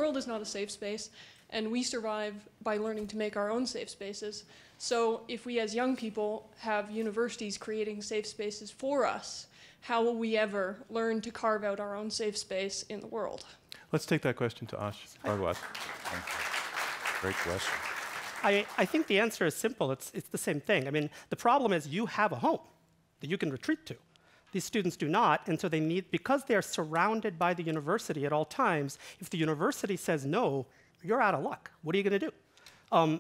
world is not a safe space, and we survive by learning to make our own safe spaces. So if we as young people have universities creating safe spaces for us, how will we ever learn to carve out our own safe space in the world? Let's take that question to Ash Bhagwat. Great question. I think the answer is simple. It's the same thing. I mean, the problem is you have a home that you can retreat to. These students do not, and so they need, because they are surrounded by the university at all times, if the university says no, you're out of luck. What are you going to do?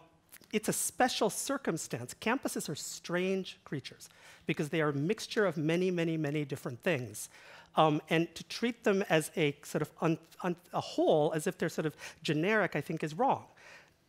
It's a special circumstance. Campuses are strange creatures because they are a mixture of many, many, many different things. And to treat them as a sort of a whole, as if they're sort of generic, I think is wrong.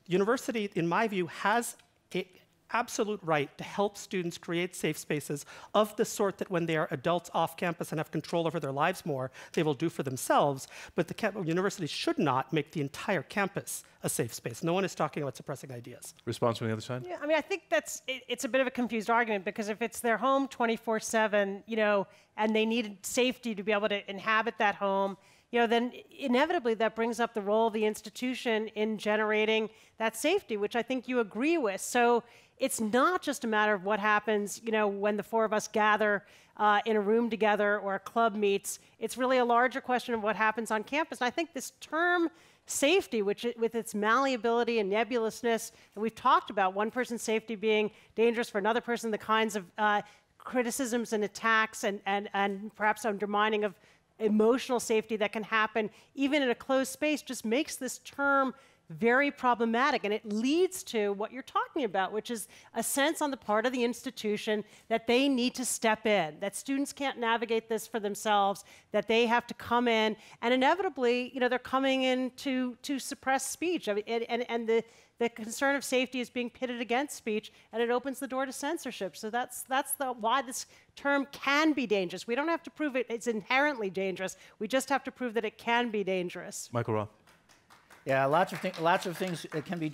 University, in my view, has an absolute right to help students create safe spaces of the sort that when they are adults off campus and have control over their lives more, they will do for themselves. But the university should not make the entire campus a safe space. No one is talking about suppressing ideas. Response from the other side? Yeah, I mean, I think it's a bit of a confused argument, because if it's their home 24/7, you know, and they need safety to be able to inhabit that home, you know, then inevitably that brings up the role of the institution in generating that safety, which I think you agree with. So it's not just a matter of what happens, you know, when the four of us gather in a room together or a club meets. It's really a larger question of what happens on campus. And I think this term safety, which with its malleability and nebulousness, and we've talked about one person's safety being dangerous for another person, the kinds of criticisms and attacks and perhaps undermining of emotional safety that can happen even in a closed space, just makes this term very problematic. And it leads to what you're talking about, which is a sense on the part of the institution that they need to step in, that students can't navigate this for themselves, that they have to come in, and inevitably, you know, they're coming in to suppress speech. I mean, and the concern of safety is being pitted against speech, and it opens the door to censorship. So that's why this term can be dangerous. We don't have to prove it's inherently dangerous. We just have to prove that it can be dangerous. Michael Roth. Yeah, lots of things can be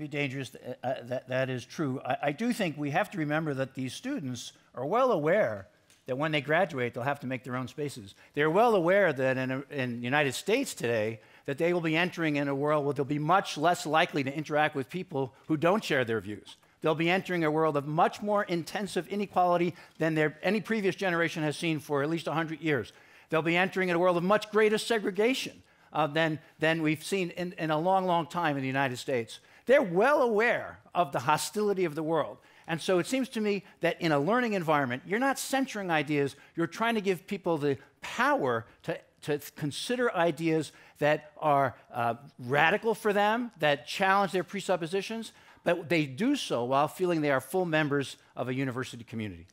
dangerous. That is true. I do think we have to remember that these students are well aware that when they graduate, they'll have to make their own spaces. They're well aware that in the United States today, that they will be entering in a world where they'll be much less likely to interact with people who don't share their views. They'll be entering a world of much more intensive inequality than any previous generation has seen for at least 100 years. They'll be entering in a world of much greater segregation than we've seen in a long, long time in the United States. They're well aware of the hostility of the world. And so it seems to me that in a learning environment, you're not censoring ideas, you're trying to give people the power to consider ideas that are radical for them, that challenge their presuppositions, but they do so while feeling they are full members of a university community.